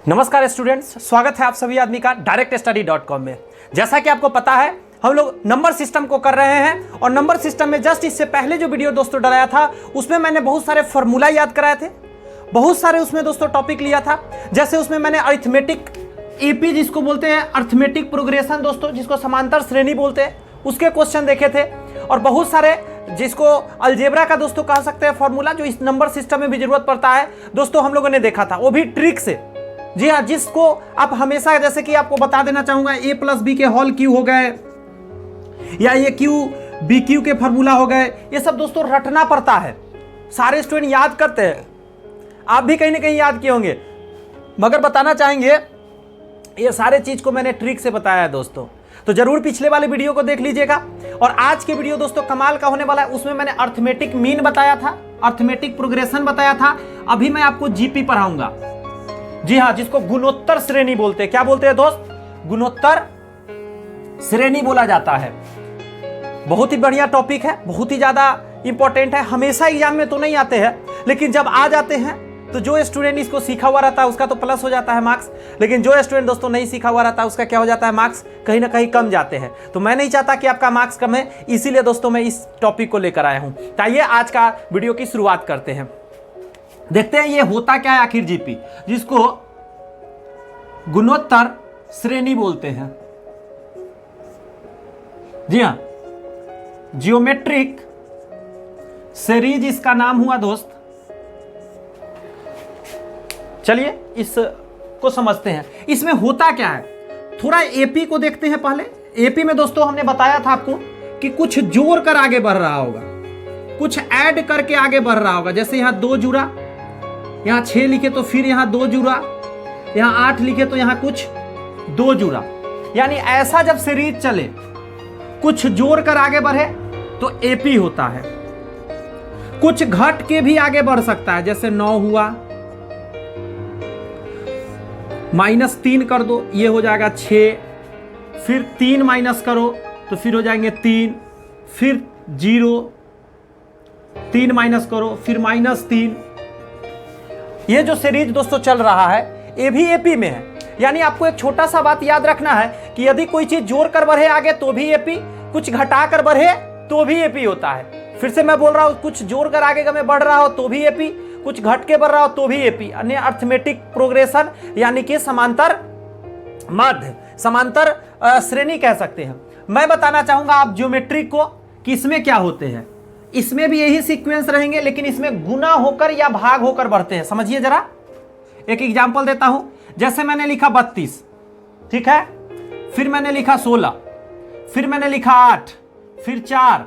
नमस्कार स्टूडेंट्स, स्वागत है आप सभी आदमी का directstudy.com में। जैसा कि आपको पता है हम लोग नंबर सिस्टम को कर रहे हैं और नंबर सिस्टम में जस्ट इससे पहले जो वीडियो दोस्तों डलाया था उसमें मैंने बहुत सारे फॉर्मूला याद कराए थे, बहुत सारे उसमें दोस्तों टॉपिक लिया था। जैसे उसमें मैंने अरिथमेटिक एपी जिसको बोलते हैं अरिथमेटिक प्रोग्रेशन दोस्तों, जिसको समांतर श्रेणी बोलते हैं, उसके क्वेश्चन देखे थे और बहुत सारे जिसको अलजेब्रा का दोस्तों कह सकते हैं फॉर्मूला जो इस नंबर सिस्टम में भी जरूरत पड़ता है दोस्तों, हम लोगों ने देखा था, वो भी ट्रिक से। जी हाँ, जिसको आप हमेशा, जैसे कि आपको बता देना चाहूंगा, ए प्लस बी के होल क्यू हो गए या ये क्यू बी क्यू के फॉर्मूला हो गए, ये सब दोस्तों रटना पड़ता है। सारे स्टूडेंट याद करते हैं, आप भी कहीं ना कहीं याद किए होंगे, मगर बताना चाहेंगे ये सारे चीज को मैंने ट्रिक से बताया है दोस्तों। तो जरूर पिछले वाले वीडियो को देख लीजिएगा। और आज के वीडियो दोस्तों कमाल का होने वाला है। उसमें मैंने अरिथमेटिक मीन बताया था, अरिथमेटिक प्रोग्रेशन बताया था। अभी मैं आपको जीपी पढ़ाऊंगा। जी हाँ, जिसको गुणोत्तर श्रेणी बोलते हैं। क्या बोलते हैं दोस्त? गुणोत्तर श्रेणी बोला जाता है। बहुत ही बढ़िया टॉपिक है, बहुत ही ज्यादा इंपॉर्टेंट है। हमेशा एग्जाम में तो नहीं आते हैं, लेकिन जब आ जाते हैं तो जो स्टूडेंट इसको सीखा हुआ रहता है उसका तो प्लस हो जाता है मार्क्स, लेकिन जो स्टूडेंट दोस्तों नहीं सीखा हुआ रहता है उसका क्या हो जाता है, मार्क्स कहीं ना कहीं कम जाते हैं। तो मैं नहीं चाहता कि आपका मार्क्स कम है, इसीलिए दोस्तों मैं इस टॉपिक को लेकर आया हूं। तो आइए आज का वीडियो की शुरुआत करते हैं। देखते हैं ये होता क्या है आखिर जीपी, जिसको गुणोत्तर श्रेणी बोलते हैं। जी हां, जियोमेट्रिक सीरीज इसका नाम हुआ दोस्त। चलिए इसको समझते हैं, इसमें होता क्या है। थोड़ा एपी को देखते हैं पहले। एपी में दोस्तों हमने बताया था आपको कि कुछ जोड़ कर आगे बढ़ रहा होगा, कुछ ऐड करके आगे बढ़ रहा होगा। जैसे यहां 2 जुड़ा, यहां 6 लिखे तो फिर यहां 2 जुड़ा, यहां 8 लिखे तो यहां कुछ 2 जुड़ा। यानी ऐसा जब सीरीज चले, कुछ जोड़ कर आगे बढ़े तो एपी होता है। कुछ घट के भी आगे बढ़ सकता है, जैसे 9 हुआ, -3 कर दो, ये हो जाएगा 6, फिर 3 माइनस करो तो फिर हो जाएंगे 3, फिर 0, 3 माइनस करो फिर -3। ये जो सीरीज दोस्तों चल रहा है ये भी एपी में है। यानी आपको एक छोटा सा बात याद रखना है कि यदि कोई चीज जोड़ कर बढ़े आगे तो भी एपी, कुछ घटा कर बढ़े तो भी एपी होता है। फिर से मैं बोल रहा हूं, कुछ जोड़ कर आगे में बढ़ रहा हो तो भी एपी, कुछ घट के बढ़ रहा हो तो भी एपी। अन्य अरिथमेटिक प्रोग्रेशन यानी कि समांतर माध्य, समांतर श्रेणी कह सकते हैं। मैं बताना चाहूंगा आप ज्योमेट्रिक को कि इसमें क्या होते हैं। इसमें भी यही सीक्वेंस रहेंगे, लेकिन इसमें गुना होकर या भाग होकर बढ़ते हैं। समझिए जरा, एक एग्जांपल देता हूं। जैसे मैंने लिखा 32, ठीक है, फिर मैंने लिखा 16, फिर मैंने लिखा 8, फिर 4,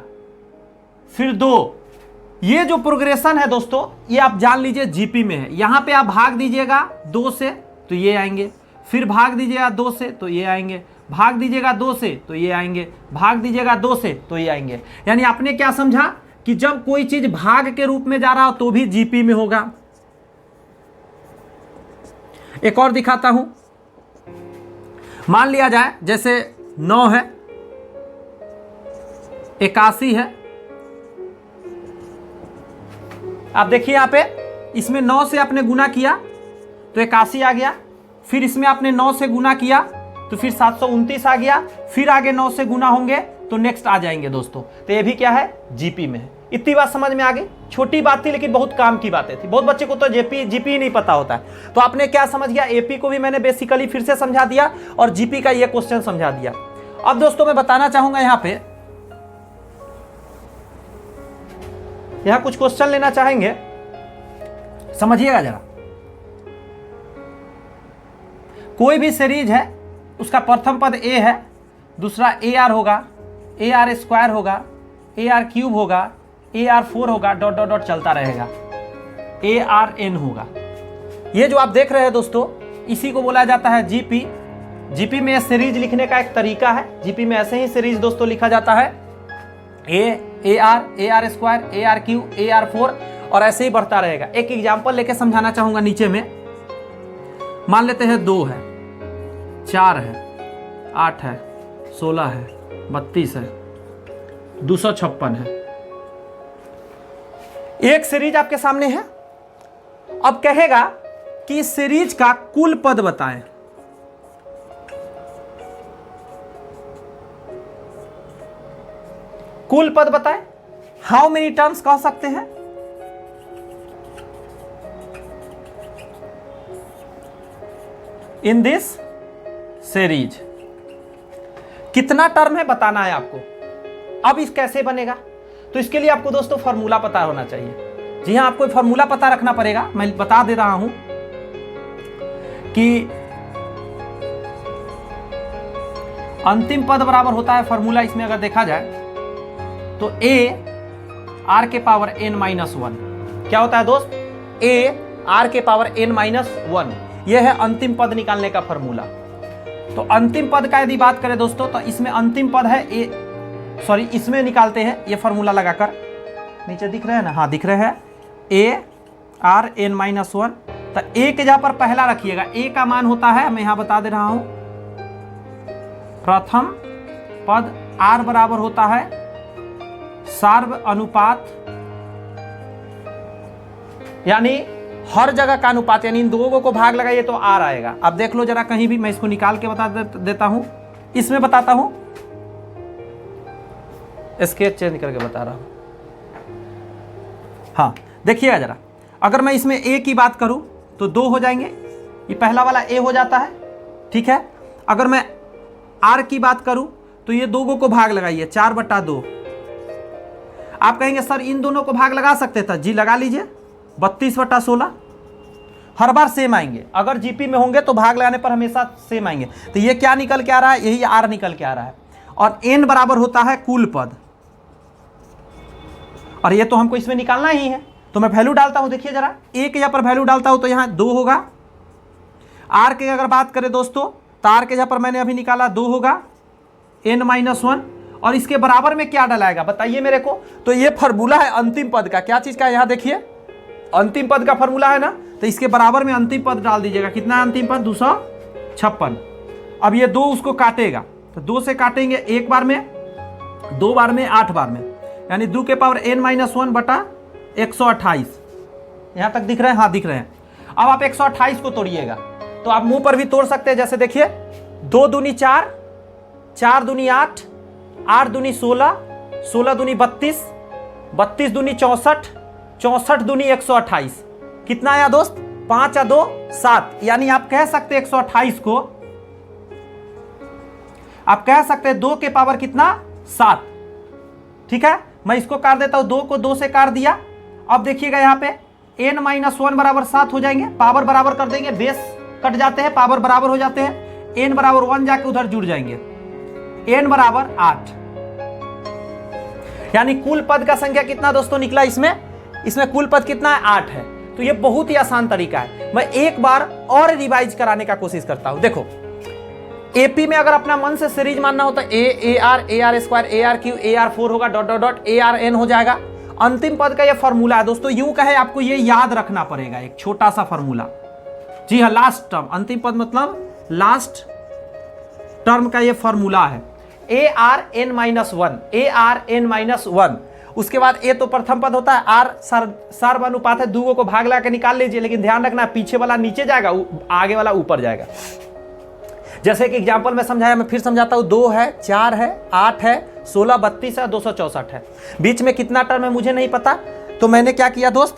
फिर 2। ये जो प्रोग्रेशन है दोस्तों, ये आप जान लीजिए जीपी में है। यहां पे आप भाग दीजिएगा 2 से तो ये आएंगे, फिर भाग दीजिएगा 2 से तो ये आएंगे, भाग दीजिएगा 2 से तो ये आएंगे, भाग दीजिएगा 2 से तो ये आएंगे। यानी आपने क्या समझा कि जब कोई चीज भाग के रूप में जा रहा हो तो भी जीपी में होगा। एक और दिखाता हूं। मान लिया जाए जैसे 9 है, 81 है। आप देखिए यहां पे, इसमें 9 से आपने गुना किया तो 81 आ गया, फिर इसमें आपने 9 से गुना किया तो फिर 729 आ गया, फिर आगे 9 से गुना होंगे तो नेक्स्ट आ जाएंगे दोस्तों। तो ये भी क्या है, जीपी में है। इतनी बात समझ में आ गई। छोटी बात थी लेकिन बहुत काम की बातें थी। बहुत बच्चे को तो जीपी नहीं पता होता है। तो आपने क्या समझ गया, एपी को भी मैंने बेसिकली फिर से समझा दिया और जीपी का ये क्वेश्चन समझा दिया। अब दोस्तों मैं बताना चाहूंगा यहां पे, यहां कुछ क्वेश्चन लेना चाहेंगे, समझिएगा जरा। कोई भी सीरीज है, उसका प्रथम पद ए है, दूसरा ए आर होगा, ए आर स्क्वायर होगा, ए आर क्यूब होगा, ए आर 4 होगा, डॉट डॉट डॉट चलता रहेगा, ए आर एन होगा। ये जो आप देख रहे हैं दोस्तों, इसी को बोला जाता है जीपी। जीपी में सीरीज लिखने का एक तरीका है। जीपी में ऐसे ही सीरीज दोस्तों लिखा जाता है, A R square, A R cube, A R 4, और ऐसे ही बढ़ता रहेगा। एक एग्जाम्पल लेके समझाना चाहूंगा। नीचे में मान लेते हैं 2 है, 4 है, 8 है, 16 है, 32 है, 256 है। एक सीरीज आपके सामने है। अब कहेगा कि इस सीरीज का कुल पद बताएं। कुल पद बताएं। हाउ मेनी टर्म्स कह सकते हैं? इन दिस सीरीज कितना टर्म है बताना है आपको। अब इस कैसे बनेगा? तो इसके लिए आपको दोस्तों फॉर्मूला पता होना चाहिए। जी हां, आपको फॉर्मूला पता रखना पड़ेगा। मैं बता दे रहा हूं कि अंतिम पद बराबर होता है, फॉर्मूला इसमें अगर देखा जाए तो a r के पावर n-1 क्या होता है दोस्त? a r के पावर n-1 यह है अंतिम पद निकालने का फॉर्मूला। तो अंतिम पद का यदि बात करें दोस्तों तो इसमें अंतिम पद है इसमें निकालते हैं ये फॉर्मूला लगाकर। नीचे दिख रहे हैं ना? हाँ दिख रहे हैं। a r n-1 तो a के जगह पर पहला रखिएगा। a का मान होता है, मैं यहां बता दे रहा हूं, प्रथम पद r बराबर होता है सार्व अनुपात, यानी हर जगह का अनुपात, यानी इन दो को भाग लगाइए तो r आएगा। अब देख लो जरा कहीं भी, मैं इसको निकाल के बता देता हूं, इसमें बताता हूं, स्केच चेंज करके बता रहा हूं। हाँ देखिएगा जरा, अगर मैं इसमें a की बात करूं तो 2 हो जाएंगे, ये पहला वाला a हो जाता है, ठीक है। अगर मैं r की बात करूं तो ये दो को भाग लगाइए, 4/2। आप कहेंगे सर इन दोनों को भाग लगा सकते थे, जी लगा लीजिए, 32/16। हर बार सेम आएंगे, अगर जीपी में होंगे तो भाग लगाने पर हमेशा सेम आएंगे। तो ये क्या निकल के आ रहा है? यही r निकल के आ रहा है। और n बराबर होता है कुल पद, और ये तो हमको इसमें निकालना ही है, तो मैं वैल्यू डालता हूं। देखिए जरा, a के जगह पर वैल्यू डालता हूं तो यहां 2 होगा। r के अगर बात करें दोस्तों तो r के जगह पर मैंने अभी निकाला 2 होगा, n-1, और इसके बराबर में क्या डलाएगा बताइए मेरे को। तो ये फॉर्मूला है अंतिम पद का, क्या चीज का? यहां देखिए अंतिम पद का फॉर्मूला है ना, तो इसके बराबर में अंतिम पद डाल दीजिएगा। कितना है अंतिम पद? 256। अब ये 2 उसको काटेगा, तो 2 से काटेंगे, एक बार में, 2 बार में, 8 बार में, यानी 2 के पावर n-1 बटा 128। यहां तक दिख रहे हैं? हाँ दिख रहे हैं। अब आप 128 को तोड़िएगा, तो आप मुंह पर भी तोड़ सकते हैं। जैसे देखिए, 2 दूनी 4, 4 दूनी 8, 8 दूनी 16, 16 दूनी 32, 32 दूनी 64, 64 दूनी 128। कितना आया दोस्त? 5 या 2 7, यानी आप कह सकते हैं 128 को आप कह सकते हैं 2 के पावर कितना? 7। ठीक है, मैं इसको काट देता हूं, 2 को 2 से काट दिया। अब देखिएगा यहाँ पे n-1 बराबर 7 हो जाएंगे, पावर बराबर कर देंगे, बेस कट जाते हैं, पावर बराबर हो जाते हैं, n बराबर 1 जाके उधर जुड़ जाएंगे, n बराबर 8। यानी कुल पद का संख्या कितना दोस्तों निकला? इसमें कुल पद कितना है? 8 है। तो ये बहुत ही आसान तरीका है। मैं एक बार और रिवाइज कराने का कोशिश करता हूं। देखो, एपी में अगर अपना मन से सीरीज मानना हो तो AR स्क्वायर AR3 AR4 होगा, डॉट डॉट डॉट ARN हो जाएगा। अंतिम पद का ये फॉर्मूला है दोस्तों, यूं कहे आपको ये याद रखना पड़ेगा, एक छोटा सा फॉर्मूला। जी हाँ, लास्ट टर्म, अंतिम पद मतलब लास्ट टर्म का ये फॉर्मूला है, ARN-1। उसके बाद ए तो प्रथम पद होता है, R सर्व अनुपात है, 2 को भाग लगा के निकाल लीजिए, लेकिन ध्यान रखना पीछे वाला नीचे जाएगा, आगे वाला ऊपर जाएगा। जैसे कि एग्जांपल में समझाया, मैं फिर समझाता हूं, 2 है, 4 है, 8 है, 16, 32 है, 264 है। बीच में कितना टर्म है मुझे नहीं पता, तो मैंने क्या किया दोस्त,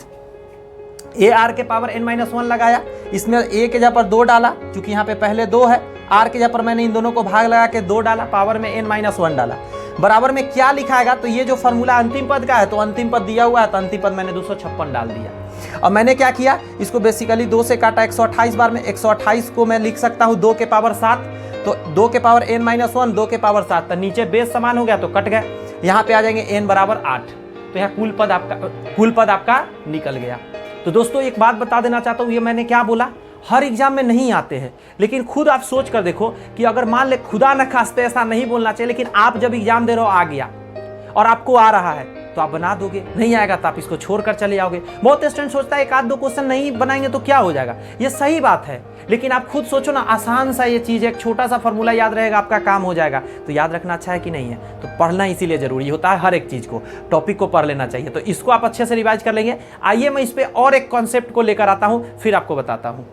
AR के पावर n-1 लगाया, इसमें A के जगह पर 2 डाला, क्योंकि यहाँ पे पहले 2 है, R के जगह पर मैंने इन दोनों को भाग लगा के 2 डाला, पावर में n-1 डाला। बराबर में क्या लिखाएगा? तो ये जो फॉर्मूला अंतिम पद का है, तो अंतिम पद दिया हुआ है, तो अंतिम पद मैंने 256 डाल दिया। अब मैंने क्या किया, इसको बेसिकली 2 से काटा 128 बार में, 128 को मैं लिख सकता हूँ 2 के पावर 7, तो 2 के पावर n-1, 2 के पावर 7, तो नीचे बेस समान हो गया तो कट गए, यहाँ पे आ जाएंगे n बराबर 8, तो यहाँ कुल पद आपका निकल गया। तो दोस्तों एक बात बता देना चाहता हूँ, ये मैंने क्या बोला, हर एग्जाम में नहीं आते हैं, लेकिन खुद आप सोच कर देखो कि अगर मान ले, खुदा न खास्ते ऐसा नहीं बोलना चाहिए, लेकिन आप जब एग्जाम दे रहे हो आ गया और आपको आ रहा है तो आप बना दोगे, नहीं आएगा तो आप इसको छोड़कर चले जाओगे। बहुत स्टूडेंट सोचता है 1-2 क्वेश्चन नहीं बनाएंगे तो क्या हो जाएगा, ये सही बात है, लेकिन आप खुद सोचो ना, आसान सा ये चीज़, एक छोटा सा फॉर्मूला याद रहेगा, आपका काम हो जाएगा। तो याद रखना अच्छा है कि नहीं है? तो पढ़ना इसीलिए जरूरी होता है, हर एक चीज़ को, टॉपिक को पढ़ लेना चाहिए। तो इसको आप अच्छे से रिवाइज कर लेंगे। आइए मैं इस पर और एक कॉन्सेप्ट को लेकर आता हूँ, फिर आपको बताता हूँ।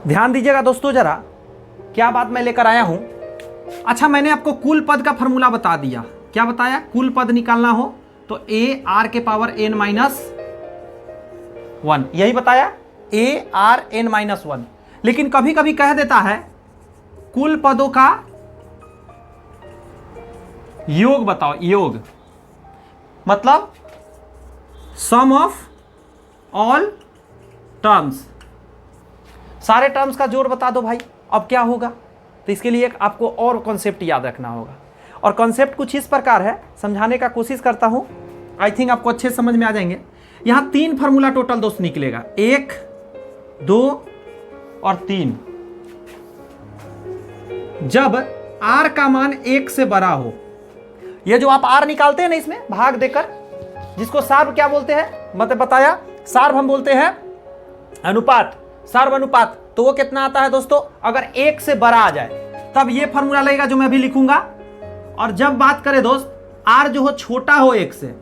ध्यान दीजिएगा दोस्तों जरा, क्या बात मैं लेकर आया हूं। अच्छा, मैंने आपको कुल पद का फॉर्मूला बता दिया। क्या बताया? कुल पद निकालना हो तो a r के पावर n माइनस 1, यही बताया, a r n माइनस 1। लेकिन कभी कभी कह देता है कुल पदों का योग बताओ। योग मतलब सम ऑफ ऑल टर्म्स, सारे टर्म्स का जोड़ बता दो भाई। अब क्या होगा? तो इसके लिए एक आपको और कॉन्सेप्ट याद रखना होगा, और कॉन्सेप्ट कुछ इस प्रकार है, समझाने का कोशिश करता हूं, आई थिंक आपको अच्छे समझ में आ जाएंगे। यहां 3 फार्मूला टोटल दोस्त निकलेगा, 1, 2 और 3। जब r का मान 1 से बड़ा हो, ये जो आप r निकालते हैं ना इसमें भाग देकर, जिसको सार्व क्या बोलते हैं, मतलब बताया, सार्व हम बोलते हैं अनुपात, सार्व अनुपात। तो वो कितना आता है दोस्तों? अगर 1 से बड़ा आ जाए तब ये फार्मूला लगेगा जो मैं अभी लिखूंगा। और जब बात करें दोस्त r जो हो छोटा हो 1 से,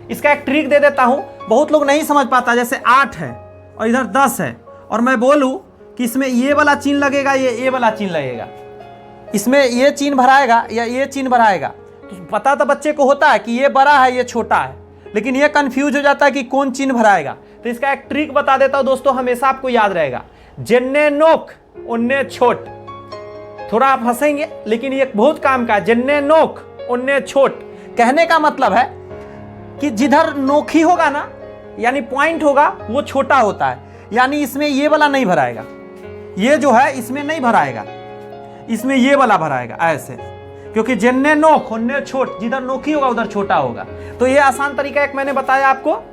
इसका एक ट्रिक दे देता हूं, बहुत लोग नहीं समझ पाता। जैसे 8 है और इधर 10 है, और मैं बोलूं कि इसमें ये वाला चिन्ह लगेगा, ये वाला चिन्ह लगेगा, इसमें ये चिन्ह भराएगा या ये चिन्ह भराएगा, तो पता तो बच्चे को होता है कि ये बड़ा है ये छोटा है, लेकिन ये कंफ्यूज हो जाता है कि कौन चिन्ह भराएगा। तो इसका एक ट्रिक बता देता हूं दोस्तों, हमेशा आपको याद रहेगा, जिन्ने नोक उन्ने छोट। थोड़ा आप हंसेंगे लेकिन ये बहुत काम का है, जिन्ने नोक उन्ने छोट। कहने का मतलब है कि जिधर नोखी होगा ना, यानी पॉइंट होगा, वो छोटा होता है। यानी इसमें ये वाला नहीं भराएगा, ये जो है इसमें नहीं भराएगा, इसमें ये वाला भराएगा ऐसे, क्योंकि जिन्ने नोक उन्ने छोट, जिधर नोखी होगा उधर छोटा होगा। तो ये आसान तरीका एक मैंने बताया आपको,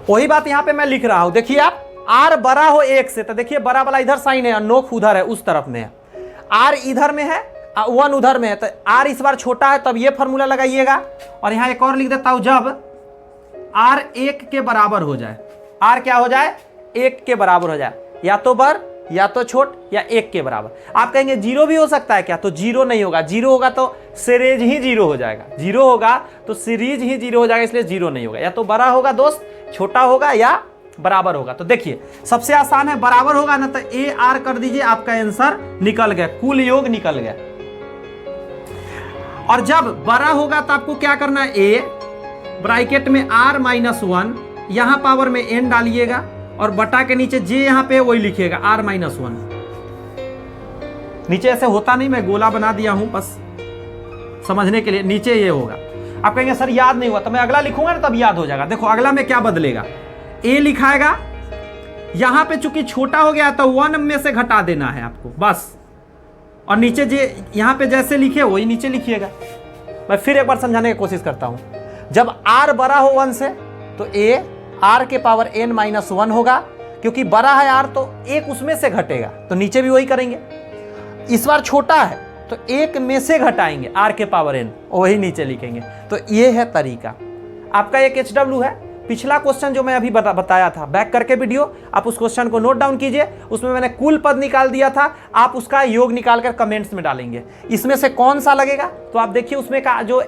वही बात यहां पे मैं लिख रहा हूं। देखिए आप, r बड़ा हो 1 से, तो देखिए बड़ा वाला इधर साइन है और नोक उधर है, उस तरफ में है, r इधर में है 1 उधर में है, तो r इस बार छोटा है, तब ये फॉर्मूला लगाइएगा। और यहां एक और लिख देता हूं, जब r 1 के बराबर हो जाए, r क्या हो जाए? 1 के बराबर हो जाए, या तो बड़ या तो छोट या 1 के बराबर। आप कहेंगे 0 भी हो सकता है क्या? तो 0 नहीं होगा, 0 होगा तो सीरीज ही 0 हो जाएगा, 0 होगा तो सीरीज ही 0 हो जाएगा, इसलिए 0 नहीं होगा। या तो बड़ा होगा दोस्त, छोटा होगा, या बराबर होगा। तो देखिए सबसे आसान है, बराबर होगा ना तो a r कर दीजिए, आपका आंसर निकल गया, कुल योग निकल गया। और जब बड़ा होगा तो आपको क्या करना है, a ब्रैकेट में r माइनस 1, यहां पावर में n डालिएगा, और बटा के नीचे j यहां पे वही लिखिएगा r माइनस 1। नीचे ऐसे होता नहीं, मैं गोला बना दिया हूं बस समझने के लिए, नीचे ये होगा। आप कहेंगे सर याद नहीं हुआ, तो मैं अगला लिखूंगा ना तब याद हो जाएगा। देखो अगला में क्या बदलेगा, a लिखाएगा, यहां पे चूंकि छोटा हो गया तो 1 में से घटा देना है आपको बस, और नीचे जे यहां पे जैसे लिखे वही नीचे लिखिएगा। मैं फिर एक बार समझाने की कोशिश करता हूं, जब r बड़ा हो 1 से तो a r के पावर n माइनस 1 होगा, क्योंकि बड़ा है r तो 1 उसमें से घटेगा, तो नीचे भी वही करेंगे। इस बार छोटा है तो 1 में से घटाएंगे r के पावर n, वही नीचे लिखेंगे। तो ये है तरीका आपका। एक HW है, पिछला क्वेश्चन जो मैं अभी बताया था, बैक करके वीडियो आप उस क्वेश्चन को नोट डाउन कीजिए, उसमें मैंने कुल पद निकाल दिया था, आप उसका योग निकालकर कमेंट्स में डालेंगे। इसमें से कौन सा लगेगा, तो आप देखिए उसमें का जो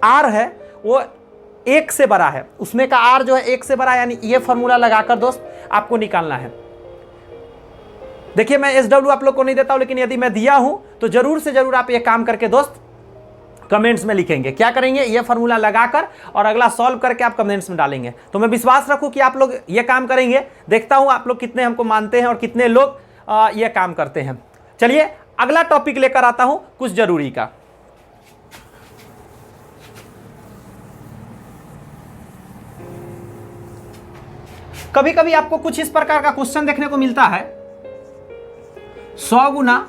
r है वो 1 से बड़ा है, उसमें का r जो है 1 से बड़ा, यानी ये फॉर्मूला लगाकर दोस्त आपको निकालना है। देखिए मैं SW आप लोग को नहीं देता हूं, लेकिन यदि मैं दिया हूं तो जरूर से जरूर आप ये काम करके दोस्त कमेंट्स में लिखेंगे। क्या करेंगे, ये फॉर्मूला लगाकर और अगला सॉल्व करके आप कमेंट्स में डालेंगे। तो मैं विश्वास रखूं कि आप लोग ये काम करेंगे। देखता हूं आप लोग कितने हमको मानते हैं और कितने लोग ये काम करते हैं। चलिए अगला टॉपिक लेकर आता हूं, कुछ जरूरी का। कभी कभी आपको कुछ इस प्रकार का क्वेश्चन देखने को मिलता है, 100 गुना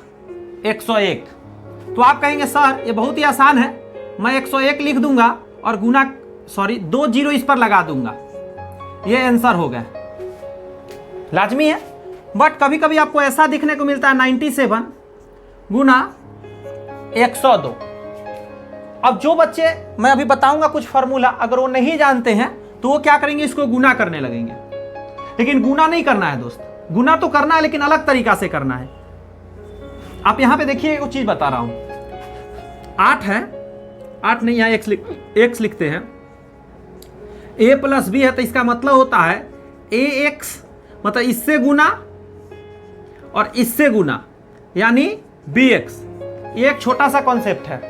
101। तो आप कहेंगे सर ये बहुत ही आसान है, मैं 101 लिख दूंगा और गुना 2 जीरो इस पर लगा दूंगा, ये आंसर हो गया, लाजमी है। बट कभी कभी आपको ऐसा दिखने को मिलता है 97 गुना 102। अब जो बच्चे, मैं अभी बताऊंगा कुछ फार्मूला, अगर वो नहीं जानते हैं तो वो क्या करेंगे, इसको गुना करने लगेंगे। लेकिन गुना नहीं करना है दोस्त, गुना तो करना है लेकिन अलग तरीका से करना है। आप यहां पे देखिए एक चीज बता रहा हूं, 8 है, 8 नहीं, यहां x लिखते हैं, a प्लस b है, तो इसका मतलब होता है ax मतलब इससे गुना और इससे गुना, यानी bx। ये एक छोटा सा कॉन्सेप्ट है।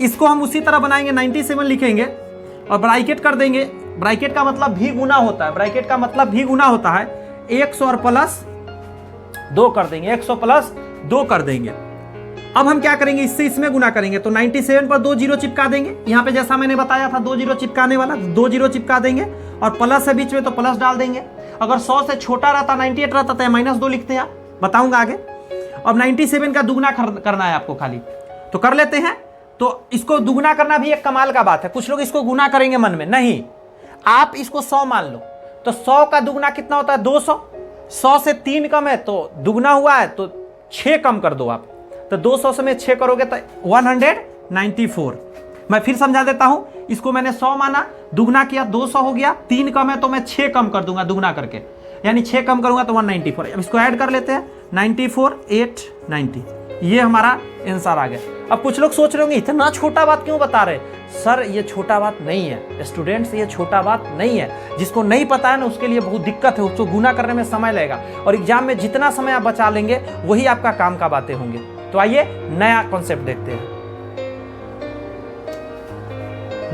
इसको हम उसी तरह बनाएंगे, 97 लिखेंगे और ब्रैकेट कर देंगे। ब्रैकेट का मतलब भी गुना होता है, ब्रैकेट का मतलब भी गुना होता है। 100 और प्लस 2 कर देंगे, 100 प्लस 2 कर देंगे। अब हम क्या करेंगे, इससे इसमें गुना करेंगे तो 97 पर 2 जीरो चिपका देंगे। यहाँ पे जैसा मैंने बताया था 2 जीरो चिपकाने वाला, 2 जीरो चिपका देंगे और प्लस है बीच में तो प्लस डाल देंगे। अगर 100 से छोटा रहता, 98 रहता तो -2 लिखते हैं, बताऊंगा आगे। अब 97 का दुगना करना है आपको खाली, तो कर लेते हैं। तो इसको दुगना करना भी एक कमाल का बात है। कुछ लोग इसको गुना करेंगे मन में, नहीं, आप इसको 100 मान लो तो 100 का दुगना कितना होता है, 200। 100 से 3 कम है तो दुगना हुआ है, तो 6 कम कर दो आप, तो 200 से में 6 करोगे तो 194। मैं फिर समझा देता हूं, इसको मैंने 100 माना, दुगना किया 200 हो गया, 3 कम है तो मैं 6 कम कर दूंगा दुगना करके, यानी 6 कम करूंगा तो 194। अब इसको ऐड कर लेते हैं, 94 8 90, ये हमारा आंसर आ गया। अब कुछ लोग सोच रहे होंगे इतना छोटा बात क्यों बता रहे सर, ये छोटा बात नहीं है स्टूडेंट्स, ये छोटा बात नहीं है। जिसको नहीं पता है ना उसके लिए बहुत दिक्कत है, उसको गुना करने में समय लगेगा और एग्जाम में जितना समय आप बचा लेंगे वही आपका काम का बातें होंगे। तो आइए नया कॉन्सेप्ट देखते हैं।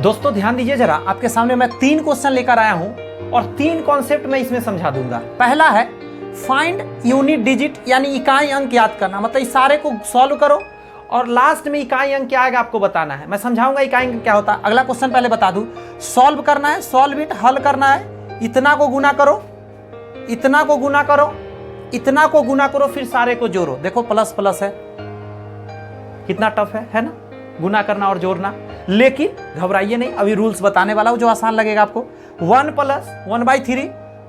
दोस्तों ध्यान दीजिए जरा, आपके सामने मैं 3 क्वेश्चन लेकर आया हूं और 3 कॉन्सेप्ट मैं इसमें समझा दूंगा। पहला है फाइंड यूनिट डिजिट, यानी इकाई अंक याद करना, मतलब इस सारे को सॉल्व करो और लास्ट में इकाई अंक क्या आएगा आपको बताना है। मैं समझाऊंगा इकाई अंक क्या होता है। अगला क्वेश्चन पहले बता दूं, सॉल्व करना है, सॉल्व इट, हल करना है। इतना को गुना करो, इतना को गुना करो, इतना को गुना करो, फिर सारे को जोड़ो। देखो प्लस प्लस है, कितना टफ है ना गुना करना और जोड़ना। लेकिन घबराइए नहीं, अभी रूल्स बताने वाला हूं जो आसान लगेगा आपको। 1 plus 1/3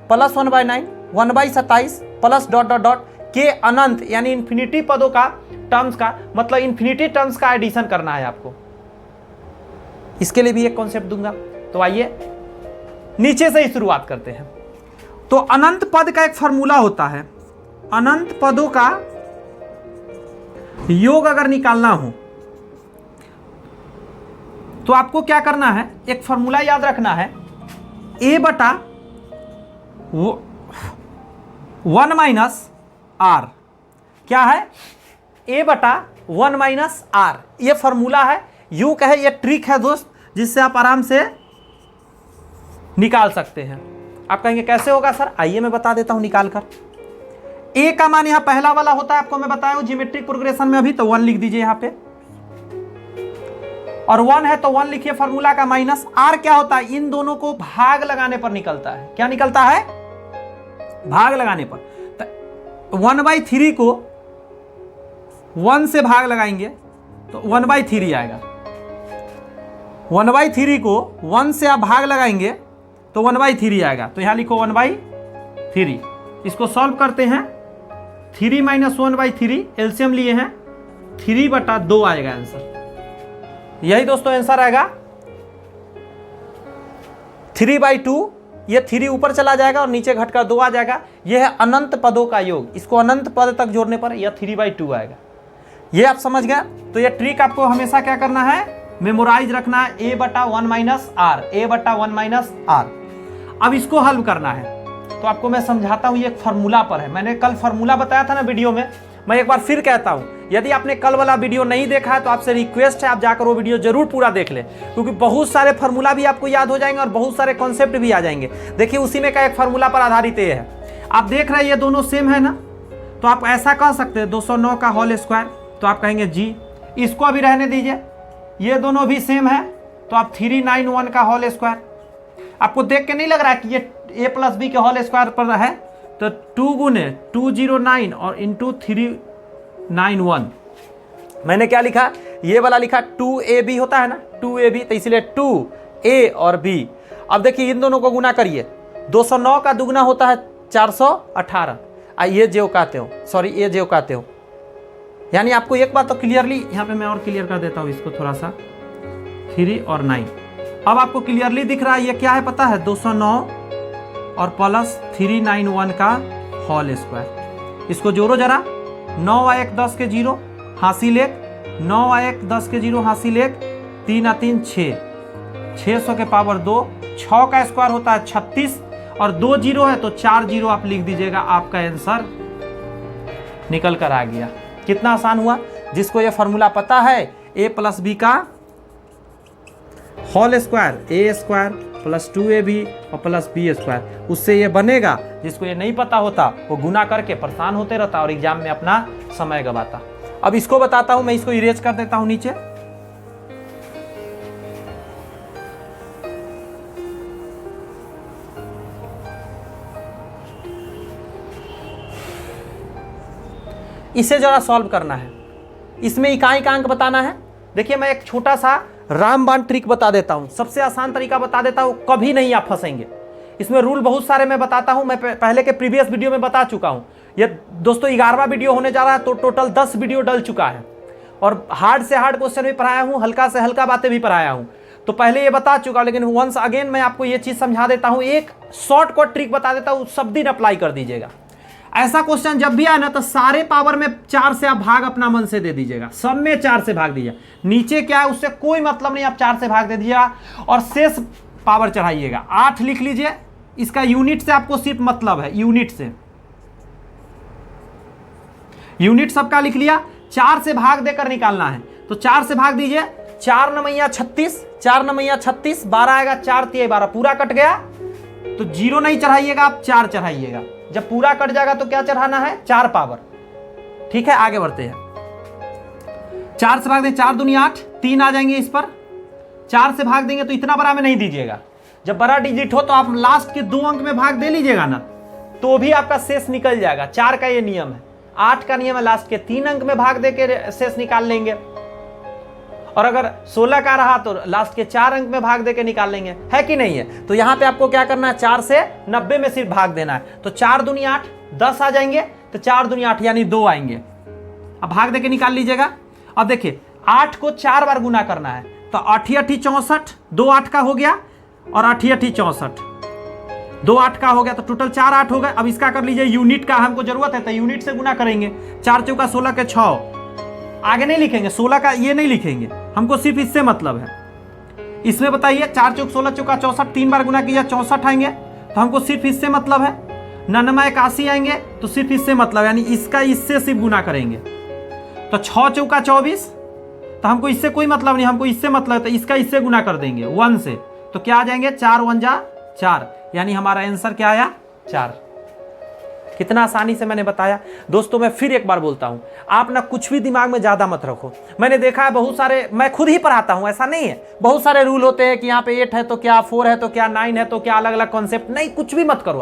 plus 1/9 1/27 plus dot dot dot के अनंत, यानी इन्फिनिटी पदों का टर्म्स का मतलब इन्फिनिटी टर्म्स का एडिशन करना है आपको। इसके लिए भी एक कॉन्सेप्ट दूंगा। तो आइए नीचे से ही शुरुआत करते हैं। तो अनंत पद का एक फॉर्मूला होता है, अनंत पदों का योग अगर निकालना हो तो आपको क्या करना है, एक फॉर्मूला याद रखना है, a बटा 1 माइनस आर। क्या है, a बटा 1 माइनस आर, ये फॉर्मूला है, यूं कहे ये ट्रिक है दोस्त, जिससे आप आराम से निकाल सकते हैं। आप कहेंगे कैसे होगा सर, आइए मैं बता देता हूं निकाल कर। a का मान यहां पहला वाला होता है, आपको मैं बताया हूं ज्योमेट्रिक प्रोग्रेशन में, अभी तो 1 लिख दीजिए यहां पे, और 1 है तो 1 लिखिए फॉर्मूला का, माइनस आर क्या होता है, इन दोनों को भाग लगाने पर निकलता है। क्या निकलता है, भाग लगाने पर। तो 1/3 को 1 से भाग लगाएंगे तो 1/3 आएगा। 1/3 को 1 से आप भाग लगाएंगे तो 1/3 आएगा। तो यहां लिखो 1/3। इसको सॉल्व करते हैं, 3 - 1/3 एलसीएम लिए हैं, 3/2 आएगा आंसर। यही दोस्तों आंसर आएगा 3/2। ये 3 ऊपर चला जाएगा और नीचे घटकर 2 आ जाएगा। यह है अनंत पदों का योग। इसको अनंत पद तक जोड़ने पर यह 3/2 आएगा। ये आप समझ गए। तो यह ट्रिक आपको हमेशा क्या करना है, मेमोराइज रखना है, a बटा 1 माइनस आर, a बटा 1 माइनस आर। अब इसको हल करना है तो आपको मैं समझाता हूं, ये एक फॉर्मूला पर है। मैंने कल फॉर्मूला बताया था ना वीडियो में, मैं एक बार फिर कहता हूं, यदि आपने कल वाला वीडियो नहीं देखा है तो आपसे रिक्वेस्ट है आप जाकर वो वीडियो जरूर पूरा देख ले, क्योंकि बहुत सारे फार्मूला भी आपको याद हो जाएंगे और बहुत सारे कॉन्सेप्ट भी आ जाएंगे। देखिए उसी में का एक फार्मूला पर आधारित ये है। आप देख रहे हैं ये दोनों सेम है ना, तो आप ऐसा कह सकते हैं 209 का होल स्क्वायर, तो आप कहेंगे जी। इसको अभी रहने दीजिए, ये दोनों भी सेम है तो आप 391 का होल स्क्वायर। आपको देख के नहीं लग रहा है कि ये a प्लस बी के होल स्क्वायर पर है, तो 2 गुने 209 और इंटू 391। मैंने क्या लिखा, ये वाला लिखा 2ab होता है ना, 2ab, तो इसलिए 2a और b। अब देखिए इन दोनों को गुना करिए, 209 का दुगना होता है 418। ये जो कहते हो, सॉरी ये जो कहते हो, यानी आपको एक बात तो क्लियरली यहाँ पे मैं और क्लियर कर देता हूँ इसको थोड़ा सा, 3 और 9। अब आपको क्लियरली दिख रहा है ये क्या है पता है, 209 और प्लस 391 का होल स्क्वायर। इसको जोड़ो जरा, 9 और 1 10 के 0 हासिल 1, 9 और 1 10 के 0 हासिल 1, 3 और 3 6, 600 के पावर 2, 6 का स्क्वायर होता है 36 और 2 जीरो है तो 4 जीरो आप लिख दीजिएगा, आपका आंसर निकल कर आ गया। कितना आसान हुआ। जिसको ये फॉर्मूला पता है a प्लस बी का होल स्क्वायर, ए स्क्वायर प्लस 2ab और प्लस बी स्क्वायर, उससे ये बनेगा। जिसको ये नहीं पता होता वो गुना करके परेशान होते रहता और एग्जाम में अपना समय गवाता। अब इसको बताता हूं, मैं इसको इरेज कर देता हूं नीचे। इसे जरा सॉल्व करना है, इसमें इकाई का अंक बताना है। देखिए मैं एक छोटा सा रामबाण ट्रिक बता देता हूं, सबसे आसान तरीका बता देता हूं, कभी नहीं आप फंसेंगे। इसमें रूल बहुत सारे मैं बताता हूं, मैं पहले के प्रीवियस वीडियो में बता चुका हूं। ये दोस्तों 11वां वीडियो होने जा रहा है, तो टोटल 10 वीडियो डल चुका है और हार्ड से हार्ड क्वेश्चन भी पढ़ाया हूं, हल्का से हल्का बातें भी पढ़ाया हूं। तो पहले ये बता चुका, लेकिन वंस अगेन मैं आपको ये चीज समझा देता हूं, एक शॉर्टकट ट्रिक बता देता हूं, सब दिन अप्लाई कर दीजिएगा। ऐसा क्वेश्चन जब भी आए ना तो सारे पावर में 4 से आप भाग अपना मन से दे दीजिएगा, सब में 4 से भाग दीजिए। नीचे क्या है उससे कोई मतलब नहीं, आप 4 से भाग दे दीजिएगा और शेष पावर चढ़ाइएगा। 8 लिख लीजिए, इसका यूनिट से आपको सिर्फ मतलब है, यूनिट से। यूनिट सबका लिख लिया, 4 से भाग देकर निकालना है तो 4 से भाग दीजिए। 4 9 36, 4 9 36, 12 आएगा, 4 3 12, पूरा कट गया तो 0 नहीं चढ़ाइएगा, आप 4 चढ़ाइएगा। जब पूरा कट जाएगा तो क्या चढ़ाना है, 4 पावर। ठीक है, आगे बढ़ते हैं। 4 से भाग दें, 4 दूनी 8, 3 आ जाएंगे इस पर। 4 से भाग देंगे तो इतना बड़ा में नहीं दीजिएगा, जब बड़ा डिजिट हो तो आप लास्ट के 2 अंक में भाग दे लीजिएगा ना, तो भी आपका शेष निकल जाएगा। 4 का ये नियम है, 8 का नियम है, लास्ट के 3 अंक में भाग दे के शेष निकाल लेंगे। और अगर 16 का रहा तो लास्ट के 4 अंक में भाग देके निकाल लेंगे, है कि नहीं है। तो यहां पे आपको क्या करना है, 4 से 90 में सिर्फ भाग देना है। तो 4 दूनी 8, 10 आ जाएंगे, तो 4 दूनी 8 यानी 2 आएंगे। अब भाग देके निकाल लीजिएगा। अब देखिए 8 को 4 बार गुना करना है, तो 8 8 64, 2 8 का हो गया और 8 8 64, 2 8 का हो गया, तो टोटल 4 8 हो गए। अब इसका कर लीजिए, यूनिट का हमको जरूरत है तो यूनिट से गुना करेंगे। 4 चौका 16 के 6, आगे नहीं लिखेंगे, 16 का ये नहीं लिखेंगे, हमको सिर्फ इससे मतलब है। इसमें बताइए 4 चौक 16 चौका 64, 3 बार गुना किया 64 आएंगे, तो हमको सिर्फ इससे मतलब है। 99 81 आएंगे तो सिर्फ इससे मतलब, यानी इसका इससे सिर्फ गुना करेंगे। तो 6 चौका 24, तो हमको इससे कोई मतलब नहीं, हमको इससे मतलब है, तो इसका इससे गुना कर देंगे 1 से, तो क्या आ जाएंगे 4 1 जा 4, यानी हमारा आंसर क्या आया 4। कितना आसानी से मैंने बताया। दोस्तों मैं फिर एक बार बोलता हूं, आप ना कुछ भी दिमाग में ज्यादा मत रखो। मैंने देखा है बहुत सारे, मैं खुद ही पढ़ाता हूं, ऐसा नहीं है, बहुत सारे रूल होते हैं कि यहाँ पे 8 है तो क्या, 4 है तो क्या, 9 है तो क्या, अलग अलग कॉन्सेप्ट। नहीं, कुछ भी मत करो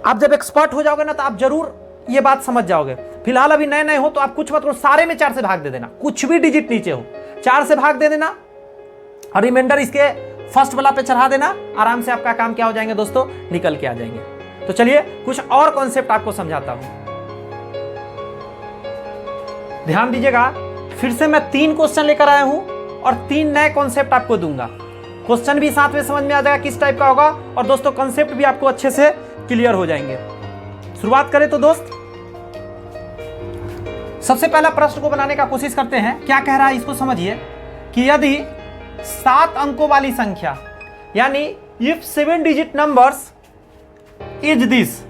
आप जब एक्सपर्ट हो जाओगे ना तो आप जरूर ये बात समझ जाओगे। फिलहाल अभी नए नए हो तो आप कुछ मत करो, सारे में 4 से भाग दे देना, कुछ भी डिजिट नीचे हो 4 से भाग दे देना और रिमाइंडर इसके फर्स्ट वाला पे चढ़ा देना। आराम से आपका काम क्या हो जाएंगे दोस्तों, निकल के आ जाएंगे। तो चलिए कुछ और कॉन्सेप्ट आपको समझाता हूं, ध्यान दीजिएगा। फिर से मैं 3 क्वेश्चन लेकर आया हूं और 3 नए कॉन्सेप्ट आपको दूंगा। क्वेश्चन भी साथ में समझ में आ जाएगा किस टाइप का होगा और दोस्तों कॉन्सेप्ट भी आपको अच्छे से क्लियर हो जाएंगे। शुरुआत करें तो दोस्त सबसे पहला प्रश्न को बनाने का कोशिश करते हैं। क्या कह रहा है इसको समझिए कि यदि 7 अंकों वाली संख्या यानी if 7 digit numbers is this,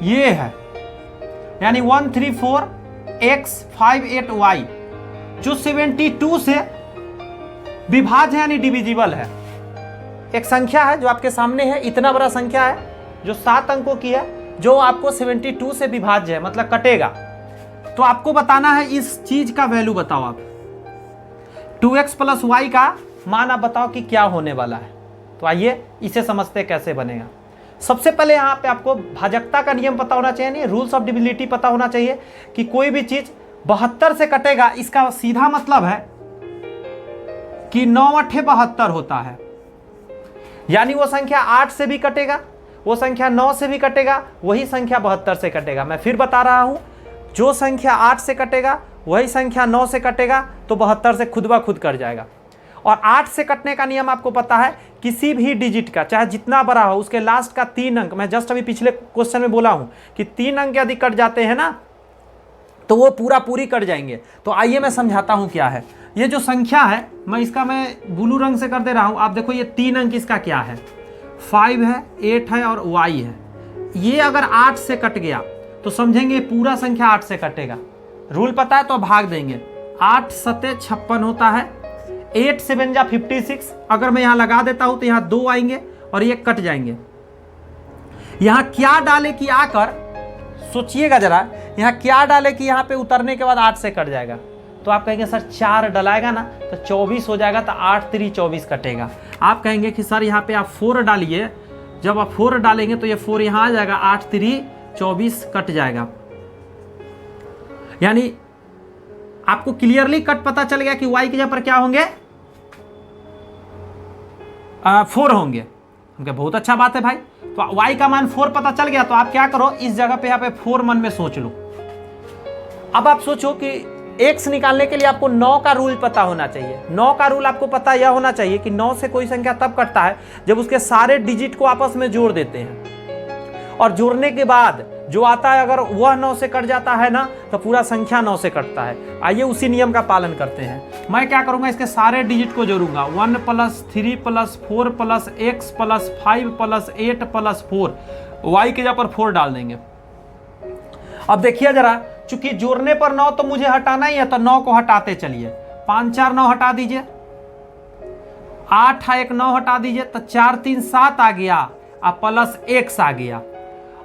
ये है यानी 134x58y जो 72 से विभाज्य है यानी डिविजिबल है। एक संख्या है जो आपके सामने है, इतना बड़ा संख्या है जो 7 अंकों की है, जो आपको 72 से विभाज्य है, मतलब कटेगा। तो आपको बताना है इस चीज का वैल्यू बताओ आप। 2x + y का मान आप बताओ कि क्या होने वाला है। तो आइए इसे समझते कैसे बनेगा। सबसे पहले यहाँ पे आपको भाजकता का नियम पता होना चाहिए, नहीं रूल्स ऑफ डिविजिबिलिटी पता होना चाहिए कि कोई भी चीज 72 से कटेगा, इसका सीधा मतलब है कि 9 8 72 होता है। यानी वो संख्या 8 से भी कटेगा, वो संख्या 9 से भी कटेगा, वही संख्या 72 से कटेगा। मैं फिर बता रहा हूं, जो संख्या 8 से कटेगा वही संख्या 9 से कटेगा, तो 72 से खुद ब खुद कट जाएगा। और 8 से कटने का नियम आपको पता है, किसी भी डिजिट का चाहे जितना बड़ा हो उसके लास्ट का 3 अंक, मैं जस्ट अभी पिछले क्वेश्चन में बोला हूं कि 3 अंक यदि कट जाते हैं ना तो वो पूरी कट जाएंगे। तो आइए मैं समझाता हूं क्या है ये जो संख्या है। मैं ब्लू रंग से कर दे रहा हूं, आप देखो ये 3 अंक इसका क्या है 5 है, 8 है और y है। ये अगर 8 से कट गया तो समझेंगे पूरा संख्या 8 से कटेगा। रूल पता है तो भाग देंगे। 8 सते 56 होता है, 8 7 जा 56। अगर मैं यहाँ लगा देता हूँ तो यहाँ 2 आएंगे और ये कट जाएंगे। यहाँ क्या डाले कि आकर, सोचिएगा जरा, यहाँ क्या डाले कि यहाँ पे उतरने के बाद 8 से कट जाएगा। तो आप कहेंगे सर 4 डलाएगा ना तो 24 हो जाएगा, तो 8 3 24 कटेगा। आप कहेंगे कि सर यहाँ पे आप 4 डालिए, जब आप 4 डालेंगे तो ये 4 यहाँ आ जाएगा, 8 3 24 कट जाएगा। यानी आपको क्लियरली कट पता चल गया कि y की जगह पर क्या होंगे, 4 होंगे। बहुत अच्छा बात है भाई। तो y का मान 4 पता चल गया, तो आप क्या करो, इस जगह पे यहाँ पे 4 मन में सोच लो। अब आप सोचो कि x निकालने के लिए आपको 9 का रूल पता होना चाहिए। 9 का रूल आपको पता यह होना चाहिए कि 9 से कोई संख्या तब कटता है जब उसके सारे डिजिट को आपस में जोड़ देते हैं, और जोड़ने के बाद जो आता है अगर वह 9 से कट जाता है ना तो पूरा संख्या 9 से कटता है। आइए उसी नियम का पालन करते हैं। मैं क्या करूंगा, इसके सारे डिजिट को जोड़ूंगा। 1 + 3 + 4 + x + 5 + 8 + 4, y की जगह पर 4 डाल देंगे। अब देखिए जरा, चूंकि जोड़ने पर 9 तो मुझे हटाना ही है, तो 9 को हटाते चलिए। 5 4 9 हटा दीजिए, 8 1 9 हटा दीजिए, तो 4 3 7 आ गया, अब प्लस x आ गया।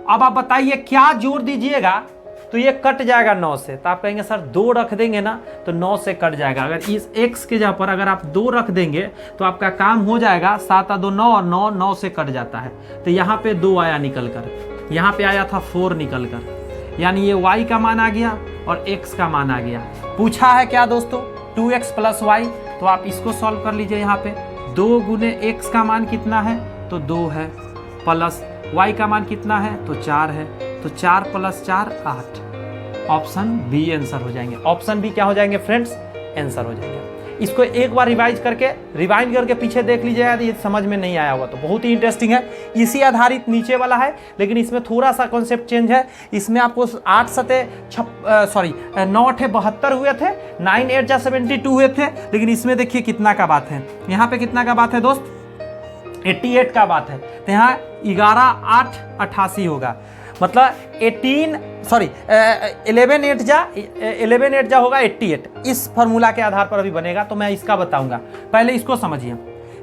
अब आप बताइए क्या जोड़ दीजिएगा तो ये कट जाएगा 9 से। तो आप कहेंगे सर 2 रख देंगे ना तो 9 से कट जाएगा। अगर इस x के जगह पर अगर आप 2 रख देंगे तो आपका काम हो जाएगा। 7 2 9 और 9 9 से कट जाता है। तो यहाँ पे 2 आया निकल कर, यहाँ पे आया था 4 निकल कर, यानी ये y का मान आ गया और x का मान आ गया। पूछा है क्या दोस्तों, 2x + y। तो आप इसको सॉल्व कर लीजिए। यहाँ पे 2 × x का मान कितना है तो 2 है, प्लस y का मान कितना है तो 4 है, तो 4 + 4 8। ऑप्शन बी आंसर हो जाएंगे। ऑप्शन बी क्या हो जाएंगे फ्रेंड्स, आंसर हो जाएंगे। इसको एक बार रिवाइंड करके पीछे देख लीजिएगा, ये समझ में नहीं आया हुआ तो बहुत ही इंटरेस्टिंग है। इसी आधारित नीचे वाला है, लेकिन इसमें थोड़ा सा कॉन्सेप्ट चेंज है। इसमें आपको 9 8 72 हुए थे, 9 8 जा 72 हुए थे, लेकिन इसमें देखिए कितना का बात है। यहाँ पे कितना का बात है दोस्त, 88 का बात है। तो यहाँ 11 8 88 होगा, मतलब 11 8 जा होगा 88। इस फॉर्मूला के आधार पर अभी बनेगा, तो मैं इसका बताऊंगा। पहले इसको समझिए।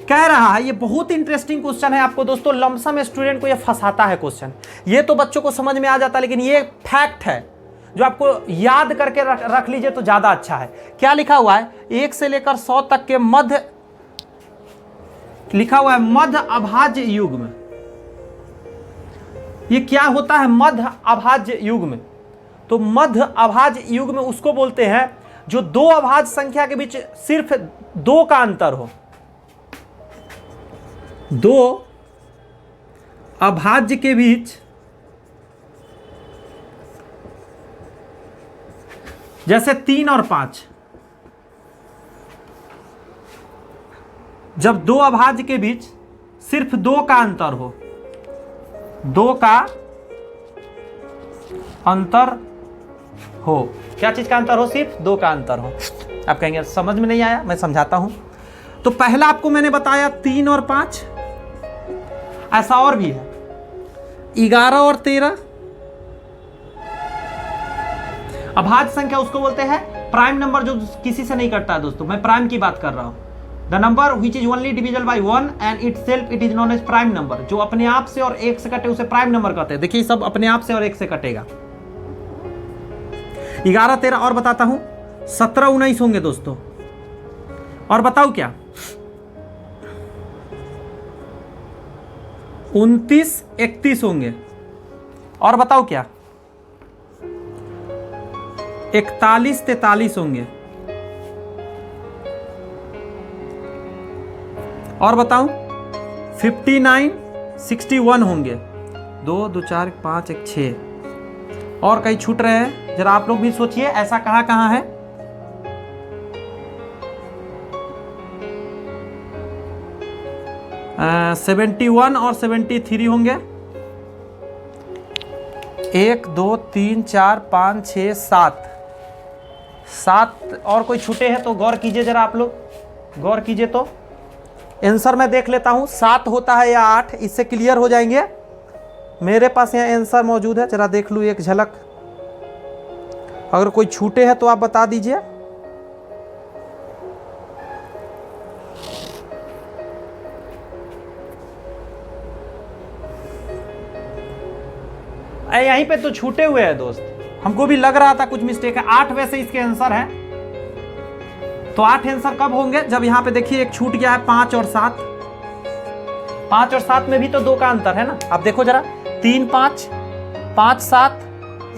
कह रहा है, ये बहुत इंटरेस्टिंग क्वेश्चन है आपको दोस्तों, लमसम स्टूडेंट को ये फंसाता है क्वेश्चन। ये तो बच्चों को समझ में आ जाता है, लेकिन ये फैक्ट है जो आपको याद करके रख लीजिए तो ज्यादा अच्छा है। क्या लिखा हुआ है, 1 से लेकर 100 तक के मध्य, लिखा हुआ है मध्य अभाज्य युग्म। ये क्या होता है मध्य अभाज्य युग्म? तो मध्य अभाज्य युग्म उसको बोलते हैं जो 2 अभाज्य संख्या के बीच सिर्फ 2 का अंतर हो। 2 अभाज्य के बीच जैसे 3 और 5, जब 2 अभाज्य के बीच सिर्फ 2 का अंतर हो, 2 का अंतर हो, क्या चीज का अंतर हो, सिर्फ 2 का अंतर हो। आप कहेंगे समझ में नहीं आया, मैं समझाता हूं। तो पहला आपको मैंने बताया 3 और 5, ऐसा और भी है 11 और 13। अभाज्य संख्या उसको बोलते हैं प्राइम नंबर जो किसी से नहीं कटता है दोस्तों, मैं प्राइम की बात कर रहा हूं। The number which is only divisible by 1 and itself it is known as prime number. जो अपने आप से और 1 से कटे उसे प्राइम नंबर कहते हैं। देखिए सब अपने आप से और 1 से कटेगा। 11 13 और बताता हूं, 17 19 होंगे दोस्तों। और बताओ क्या, 29 31 होंगे। और बताओ क्या, 41 43 होंगे। और बताऊं 59 61 होंगे। 2 2 4 5 1 6। और कहीं छूट रहे हैं, जरा आप लोग भी सोचिए ऐसा कहां है। आ, 71 और 73 होंगे। 1 2 3 4 5 6 7 और कोई छूटे हैं तो गौर कीजिए, जरा आप लोग गौर कीजिए। तो आंसर मैं देख लेता हूँ 7 होता है या 8, इससे क्लियर हो जाएंगे। मेरे पास यहाँ आंसर मौजूद है, जरा देख लूँ एक झलक। अगर कोई छूटे हैं तो आप बता दीजिए। यहीं पे तो छूटे हुए हैं दोस्त, हमको भी लग रहा था कुछ मिस्टेक है। 8 वैसे इसके आंसर है, तो 8 आंसर कब होंगे? जब यहाँ पे देखिए एक छूट गया है 5 और 7। 5 और 7 में भी तो 2 का अंतर है ना। आप देखो जरा, 3 5, 5 7,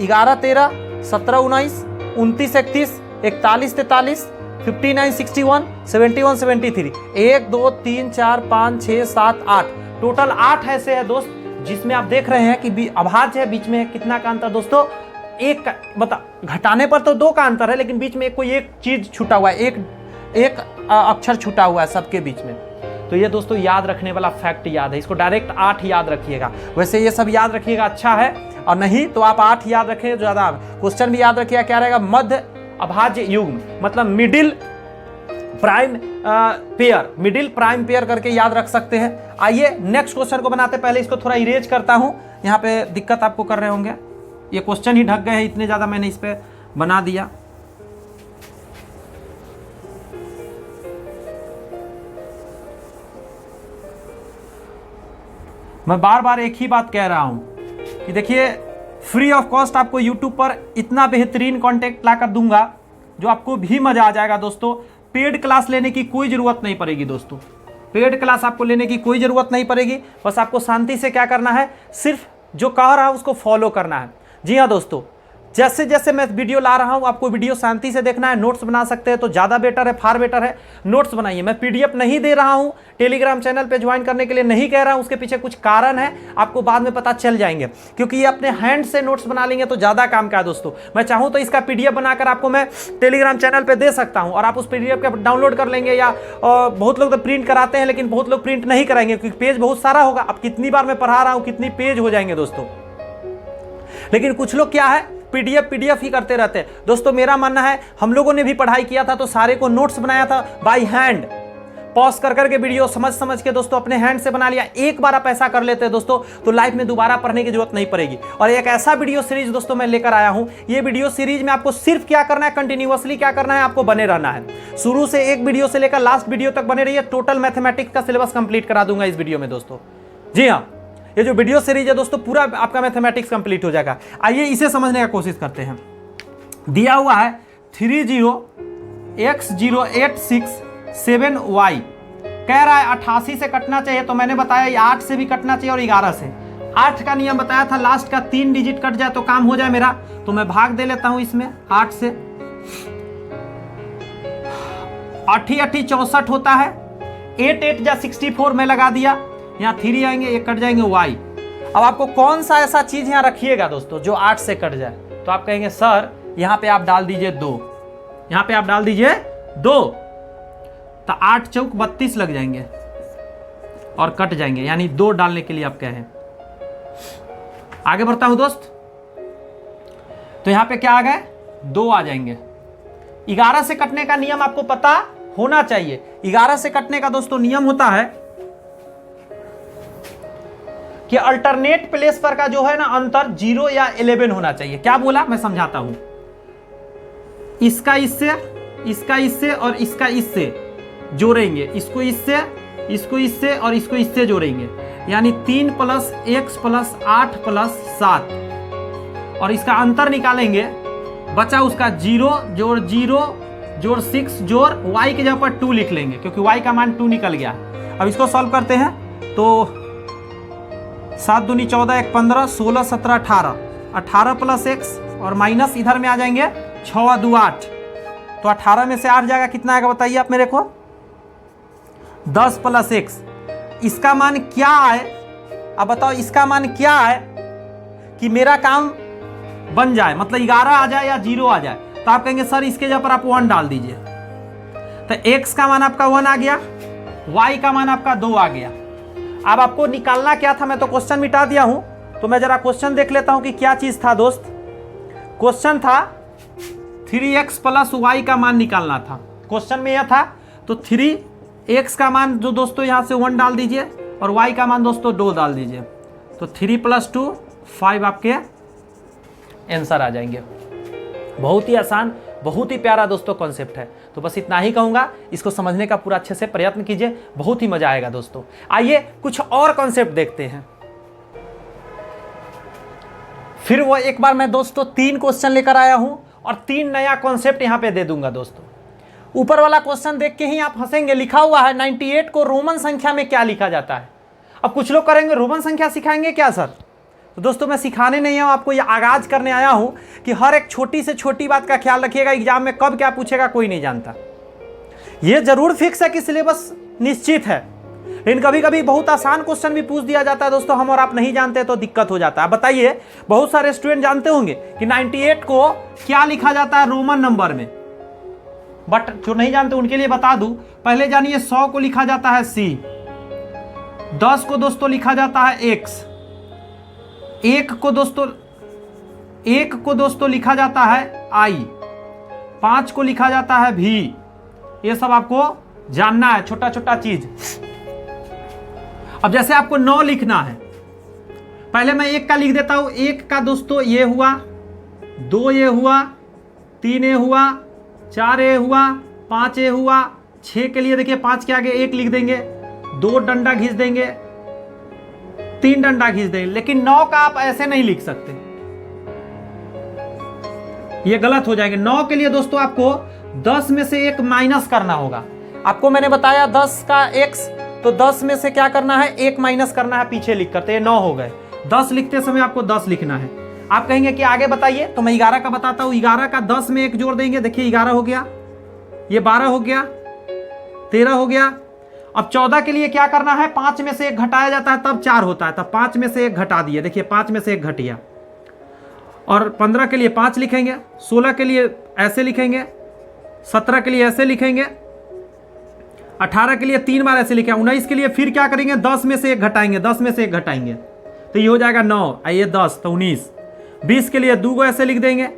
11 13, 17 19, 29 31, 41 43, 59 61, 71 73, 1 2 3 4 5 6 7 8, टोटल 8 ऐसे है दोस्त, जिसमें आप देख रहे हैं कि अभाज्य है, बीच में कितना का अंतर दोस्तों? एक बता, घटाने पर तो 2 का अंतर है, लेकिन बीच में कोई एक चीज छूटा हुआ है, एक अक्षर छूटा हुआ है सबके बीच में। तो ये दोस्तों याद रखने वाला फैक्ट याद है, इसको डायरेक्ट 8 याद रखिएगा। वैसे ये सब याद रखिएगा अच्छा है, और नहीं तो आप 8 याद रखें ज्यादा। क्वेश्चन भी याद रखिएगा, क्या रहेगा? मध्य अभाज्य युग्म, मतलब middle prime pair, middle prime pair करके याद रख सकते हैं। आइए नेक्स्ट क्वेश्चन को बनाते, पहले इसको थोड़ा इरेज करता हूं, यहाँ पे दिक्कत आपको कर रहे होंगे, ये क्वेश्चन ही ढक गए हैं, इतने ज्यादा मैंने इस पे बना दिया। मैं बार बार एक ही बात कह रहा हूं कि देखिए, फ्री ऑफ कॉस्ट आपको यूट्यूब पर इतना बेहतरीन कंटेंट लाकर दूंगा जो आपको भी मजा आ जाएगा दोस्तों। पेड क्लास लेने की कोई जरूरत नहीं पड़ेगी दोस्तों, पेड क्लास आपको लेने की कोई जरूरत नहीं पड़ेगी। बस आपको शांति से क्या करना है, सिर्फ जो कह रहा हूं उसको फॉलो करना है। जी हाँ दोस्तों, जैसे जैसे मैं वीडियो ला रहा हूं आपको वीडियो शांति से देखना है। नोट्स बना सकते हैं तो ज़्यादा बेटर है, फार बेटर है, नोट्स बनाइए। मैं पीडीएफ नहीं दे रहा हूं, टेलीग्राम चैनल पे ज्वाइन करने के लिए नहीं कह रहा हूं, उसके पीछे कुछ कारण है, आपको बाद में पता चल जाएंगे, क्योंकि ये अपने हैंड से नोट्स बना लेंगे तो ज़्यादा काम का है दोस्तों। मैं चाहूँ तो इसका पीडीएफ बनाकर आपको मैं टेलीग्राम चैनल पर दे सकता हूँ, और आप उस पीडीएफ का डाउनलोड कर लेंगे, या बहुत लोग तो प्रिंट कराते हैं, लेकिन बहुत लोग प्रिंट नहीं कराएंगे क्योंकि पेज बहुत सारा होगा। अब कितनी बार मैं पढ़ा रहा हूँ, कितनी पेज हो जाएंगे दोस्तों। लेकिन कुछ लोग क्या है, पीडीएफ ही करते रहते हैं दोस्तों। मेरा मानना है, हम लोगों ने भी पढ़ाई किया था तो सारे को नोट्स बनाया था बाय हैंड, पॉज कर करके वीडियो समझ के दोस्तों अपने हैंड से बना लिया। एक बार आप ऐसा कर लेते हैं दोस्तों तो लाइफ में दोबारा पढ़ने की जरूरत नहीं पड़ेगी। और एक ऐसा वीडियो सीरीज दोस्तों मैं लेकर आया हूं, ये वीडियो सीरीज में आपको सिर्फ क्या करना है, कंटिन्यूअसली क्या करना है, आपको बने रहना है। शुरू से एक वीडियो से लेकर लास्ट वीडियो तक बने रहिए। टोटल मैथमेटिक्स का सिलेबस कंप्लीट करा दूंगा इस वीडियो में दोस्तों। जी हाँ, ये जो वीडियो सीरीज है दोस्तों, पूरा आपका मैथमेटिक्स कंप्लीट हो जाएगा। आइए इसे समझने का कोशिश करते हैं। दिया हुआ है 30x0867y, कह रहा है 88 से कटना चाहिए, तो मैंने बताया 8 से भी कटना चाहिए और 11 से। 8 का नियम बताया था, लास्ट का 3 डिजिट कट जाए तो काम हो जाए मेरा, तो मैं भाग दे लेता हूं इसमें 8 से। 8 8 64 होता है, 8 8 जा 64 में लगा दिया, यहाँ 3 आएंगे, ये कट जाएंगे y। अब आपको कौन सा ऐसा चीज यहाँ रखिएगा दोस्तों जो 8 से कट जाए, तो आप कहेंगे सर यहाँ पे आप डाल दीजिए 2, यहाँ पे आप डाल दीजिए 2, तो 8 चौक 32 लग जाएंगे और कट जाएंगे, यानी 2 डालने के लिए आप कहें। आगे बढ़ता हूं दोस्त, तो यहाँ पे क्या आ गए, 2 आ जाएंगे। 11 से कटने का नियम आपको पता होना चाहिए। 11 से कटने का दोस्तों नियम होता है कि अल्टरनेट प्लेस पर का जो है ना अंतर 0 या 11 होना चाहिए। क्या बोला, मैं समझाता हूं। इसका इससे, इसका इससे और इसका इससे जोड़ेंगे, इसको इससे, इसको इससे और इसको इससे जोड़ेंगे, यानी 3 + x + 8 + 7, और इसका अंतर निकालेंगे, बचा उसका 0 जोड़ 0 जोड़ 6 जोड़ y के जगह पर 2 लिख लेंगे, क्योंकि y का मान 2 निकल गया। अब इसको सॉल्व करते हैं, तो 7 दूनी 14, 1 15, 16 17 18, 18 + x और माइनस इधर में आ जाएंगे 6 2 8, तो 18 में से 8 जाएगा, कितना आएगा बताइए आप मेरे को, 10 + x। इसका मान क्या है, अब बताओ इसका मान क्या है कि मेरा काम बन जाए, मतलब 11 आ जाए या 0 आ जाए, तो आप कहेंगे सर इसके जगह पर आप 1 डाल दीजिए। तो x का मान आपका 1 आ गया, y का मान आपका 2 आ गया। अब आपको निकालना क्या था, मैं तो क्वेश्चन मिटा दिया हूं, तो मैं जरा क्वेश्चन देख लेता हूं कि क्या चीज था दोस्त। क्वेश्चन था 3x + y का मान निकालना था, क्वेश्चन में यह था। तो 3 x का मान जो दोस्तों यहाँ से 1 डाल दीजिए और y का मान दोस्तों 2 डाल दीजिए, तो 3 + 2 5 आपके आंसर आ जाएंगे। बहुत ही आसान, बहुत ही प्यारा दोस्तों कॉन्सेप्ट है। तो बस इतना ही कहूँगा, इसको समझने का पूरा अच्छे से प्रयत्न कीजिए, बहुत ही मजा आएगा दोस्तों। आइए कुछ और कॉन्सेप्ट देखते हैं। फिर वो एक बार मैं दोस्तों 3 क्वेश्चन लेकर आया हूं और 3 नया कॉन्सेप्ट यहां पे दे दूंगा दोस्तों। ऊपर वाला क्वेश्चन देख के ही आप हंसेंगे, लिखा हुआ है 98 को रोमन संख्या में क्या लिखा जाता है। अब कुछ लोग करेंगे रोमन संख्या सिखाएंगे क्या सर? तो दोस्तों मैं सिखाने नहीं हूं आपको, ये आगाज करने आया हूं कि हर एक छोटी से छोटी बात का ख्याल रखिएगा। एग्जाम में कब क्या पूछेगा कोई नहीं जानता। ये जरूर फिक्स है कि सिलेबस निश्चित है, लेकिन कभी कभी बहुत आसान क्वेश्चन भी पूछ दिया जाता है दोस्तों, हम और आप नहीं जानते तो दिक्कत हो जाता है। बताइए, बहुत सारे स्टूडेंट जानते होंगे कि 98 को क्या लिखा जाता है रोमन नंबर में, बट जो नहीं जानते उनके लिए बता दूं। पहले जानिए 100 को लिखा जाता है C, 10 को दोस्तों लिखा जाता है X, 1 को दोस्तों लिखा जाता है I, 5 को लिखा जाता है V। ये सब आपको जानना है, छोटा छोटा चीज। अब जैसे आपको 9 लिखना है, पहले मैं 1 का लिख देता हूं। 1 का दोस्तों ये हुआ, 2 ये हुआ, 3 ये हुआ, 4 ये हुआ, 5 ये हुआ। 6 के लिए देखिए 5 के आगे 1 लिख देंगे, 2 डंडा घिस देंगे, 3 डंडा घिस देंगे। लेकिन 9 का आप ऐसे नहीं लिख सकते, ये गलत हो जाएंगे। 9 के लिए दोस्तों आपको 10 में से 1 माइनस करना होगा। आपको मैंने बताया 10 का x, तो 10 में से क्या करना है, 1 माइनस करना है पीछे लिख करते। ये 9 हो गए। 10 लिखते समय आपको 10 लिखना है। आप कहेंगे कि आगे बताइए, तो मैं 11 का बताता हूं। 11 का 10 में 1 जोड़ देंगे, देखिए 11 हो गया, ये 12 हो गया, 13 हो गया। अब 14 के लिए क्या करना है, 5 में से 1 घटाया जाता है तब 4 होता है, तब 5 में से 1 घटा दिए, देखिए 5 में से 1 घट गया। और 15 के लिए 5 लिखेंगे, 16 के लिए ऐसे लिखेंगे, 17 के लिए ऐसे लिखेंगे, 18 के लिए 3 बार ऐसे लिखे, 19 के लिए फिर क्या करेंगे, 10 में से 1 घटाएंगे, 10 में से 1 घटाएंगे तो ये हो जाएगा 9, ये 10 तो 19। 20 के लिए 2 को ऐसे लिख देंगे,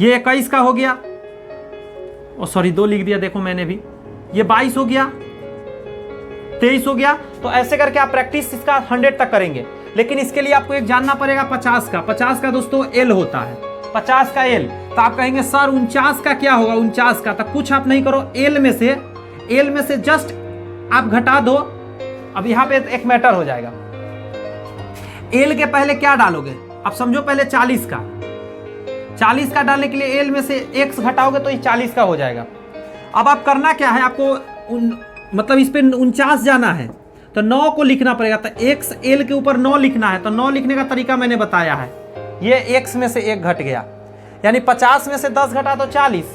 ये 21 का हो गया, और सॉरी 2 लिख दिया देखो मैंने भी, ये 22 हो गया, 23 हो गया। तो ऐसे करके आप प्रैक्टिस इसका 100 तक करेंगे। लेकिन इसके लिए आपको एक जानना पड़ेगा 50 का। 50 का दोस्तों L होता है, 50 का L। तो आप कहेंगे सर 49 का क्या होगा, 49 का। तो कुछ आप नहीं करो, L में से जस्ट आप घटा दो। अब यहां पे एक मैटर हो जाएगा, L के पहले क्या डालोगे, आप समझो पहले 40 का। 40 का डालने के लिए L में से x घटाओगे तो ये 40 का हो जाएगा। अब आप करना क्या है, आपको मतलब इस पे 49 जाना है तो 9 को लिखना पड़ेगा। तो x L के ऊपर 9 लिखना है, तो 9 लिखने का तरीका मैंने बताया है। ये x में से 1 घट गया, यानी 50 में से 10 घटा तो 40।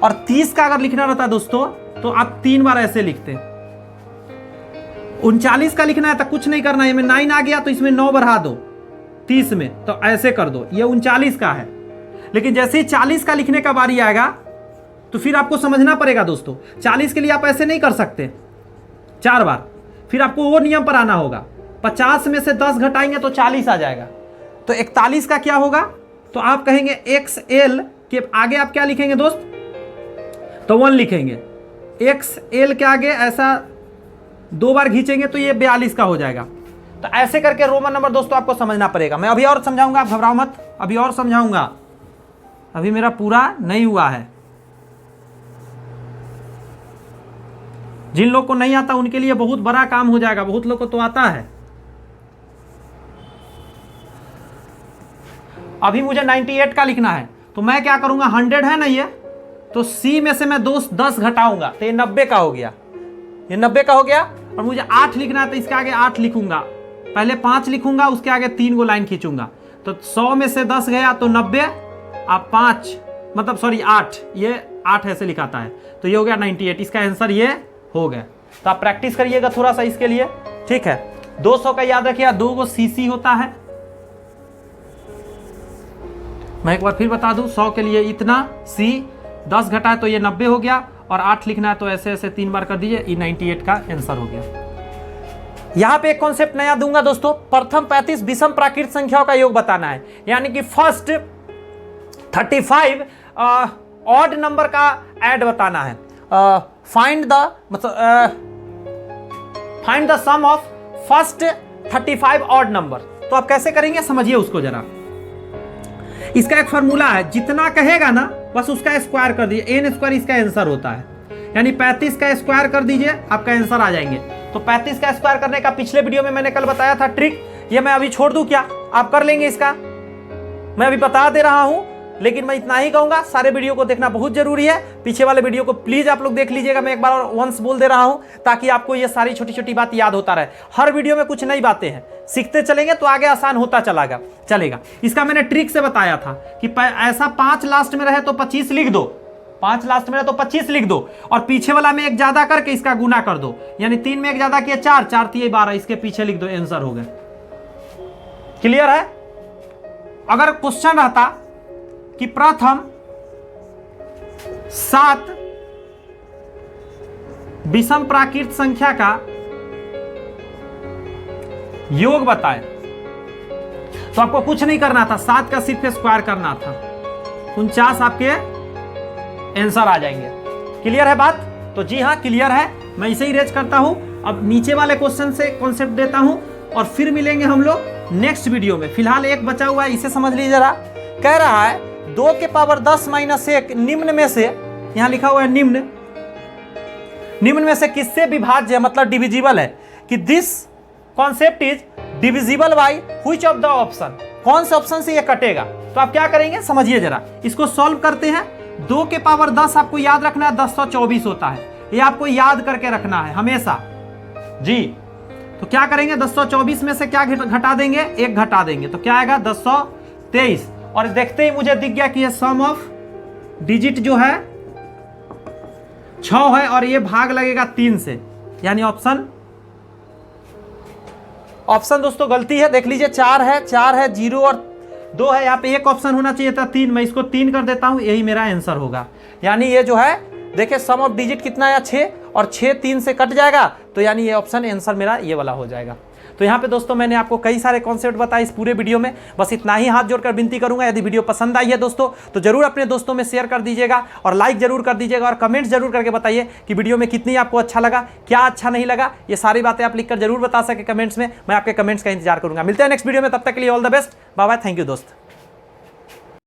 और 30 का अगर लिखना रहता दोस्तों तो आप 3 बार ऐसे लिखते। 39 का लिखना है तो कुछ नहीं करना है, में 9 आ गया तो इसमें 9 बढ़ा दो 30 में, तो ऐसे कर दो, ये 39 का है। लेकिन जैसे ही 40 का लिखने का बारी आएगा तो फिर आपको समझना पड़ेगा दोस्तों, 40 के लिए आप ऐसे नहीं कर सकते 4 बार, फिर आपको वो नियम पर आना होगा। 50 में से 10 घटाएंगे तो 40 आ जाएगा। तो 41 का क्या होगा, तो आप कहेंगे XL के आगे आप क्या लिखेंगे दोस्त, तो 1 लिखेंगे। XL के आगे ऐसा 2 बार खींचेंगे तो ये 42 का हो जाएगा। तो ऐसे करके रोमन नंबर दोस्तों आपको समझना पड़ेगा। मैं अभी और समझाऊंगा, आप घबराओ मत, अभी और समझाऊंगा, अभी मेरा पूरा नहीं हुआ है। जिन लोग को नहीं आता उनके लिए बहुत बड़ा काम हो जाएगा, बहुत लोग को तो आता है। अभी मुझे 98 का लिखना है, तो मैं क्या करूंगा, 100 है ना ये, तो C में से मैं 10 घटाऊंगा तो ये 90 का हो गया, ये 90 का हो गया। और मुझे 8 लिखना है तो इसके आगे 8 लिखूंगा, पहले 5 लिखूंगा, उसके आगे 3 को लाइन खींचूंगा। तो 100 में से 10 गया तो 90, आप 5 मतलब सॉरी 8, ये 8 ऐसे लिखाता है, तो ये हो गया 98। इसका आंसर ये हो गया। तो आप प्रैक्टिस करिएगा थोड़ा सा इसके लिए, ठीक है। 200 का याद रखिएगा, 2 को CC होता है। मैं एक बार फिर बता दूं, 100 के लिए इतना C, 10 घटाए तो ये 90 हो गया, और 8 लिखना है तो ऐसे ऐसे 3 बार कर दीजिए, ये 98 का आंसर हो गया। यहां पे एक कॉन्सेप्ट नया दूंगा दोस्तों, प्रथम 35 विषम प्राकृत संख्याओं का योग बताना है, यानी कि फर्स्ट 35 ऑड नंबर का ऐड बताना है। Find the sum of first 35 odd number. तो आप कैसे करेंगे समझिए उसको जरा। इसका एक फॉर्मूला है, जितना कहेगा ना बस उसका स्क्वायर कर दीजिए, n स्क्वायर इसका आंसर होता है, यानी 35 का स्क्वायर कर दीजिए आपका आंसर आ जाएंगे। तो 35 का स्क्वायर करने का पिछले वीडियो में मैंने कल बताया था ट्रिक, ये मैं अभी छोड़ दूं क्या, आप कर लेंगे इसका, मैं अभी बता दे रहा हूं, लेकिन मैं इतना ही कहूंगा सारे वीडियो को देखना बहुत जरूरी है। पीछे वाले वीडियो को प्लीज आप लोग देख लीजिएगा, मैं एक बार और वंस बोल दे रहा हूं ताकि आपको ये सारी छोटी छोटी बात याद होता रहे। हर वीडियो में कुछ नई बातें हैं, सीखते चलेंगे तो आगे आसान होता चलेगा। इसका मैंने ट्रिक से बताया था कि ऐसा 5 लास्ट में रहे तो 25 लिख दो, 5 लास्ट में रहे तो 25 लिख दो, और पीछे वाला में एक ज्यादा करके इसका गुना कर दो, यानी 3 में एक ज्यादा किया 4, 4 3 12, इसके पीछे लिख दो, आंसर हो गया। क्लियर है? अगर क्वेश्चन रहता कि प्रथम 7 विषम प्राकृत संख्या का योग बताए, तो आपको कुछ नहीं करना था, 7 का सिर्फ स्क्वायर करना था, 49 आपके आंसर आ जाएंगे। क्लियर है बात? तो जी हाँ क्लियर है, मैं इसे ही रेज करता हूं। अब नीचे वाले क्वेश्चन से कॉन्सेप्ट देता हूं और फिर मिलेंगे हम लोग नेक्स्ट वीडियो में। फिलहाल एक बचा हुआ है, इसे समझ लीजिए जरा। कह रहा है 2 के पावर 10 माइनस 1 निम्न में से, यहां लिखा हुआ है निम्न में से किससे विभाज्य मतलब डिविजिबल है, कि this concept is divisible by which of the option, कौन से ऑप्शन से ये कटेगा। तो आप क्या करेंगे समझिए जरा, इसको सॉल्व करते हैं। 2 के पावर 10 आपको याद रखना है 1024 होता है, ये आपको याद करके रखना है हमेशा जी। तो क्या करेंगे, 1024 में से क्या घटा देंगे, 1 घटा देंगे, तो क्या आएगा 1023। और देखते ही मुझे दिख गया कि ये सम ऑफ डिजिट जो है 6 है और ये भाग लगेगा 3 से, यानी ऑप्शन दोस्तों गलती है, देख लीजिए 4 है 0 और 2 है, यहाँ पे एक ऑप्शन होना चाहिए था 3, मैं इसको 3 कर देता हूं, यही मेरा आंसर होगा। यानी ये जो है देखिए सम ऑफ डिजिट कितना है 6, और 6 3 से कट जाएगा, तो यानी ये ऑप्शन आंसर मेरा ये वाला हो जाएगा। तो यहाँ पे दोस्तों मैंने आपको कई सारे कॉन्सेप्ट बताए इस पूरे वीडियो में, बस इतना ही हाथ जोड़कर विनती करूंगा, यदि वीडियो पसंद आई है दोस्तों तो जरूर अपने दोस्तों में शेयर कर दीजिएगा और लाइक जरूर कर दीजिएगा, और कमेंट्स जरूर करके बताइए कि वीडियो में कितनी आपको अच्छा लगा, क्या अच्छा नहीं लगा, ये सारी बातें आप लिखकर जरूर बता सके कमेंट्स में, मैं आपके कमेंट्स का इंतजार करूंगा। मिलते हैं नेक्स्ट वीडियो में, तब तक के लिए all the best, bye bye, thank you दोस्त।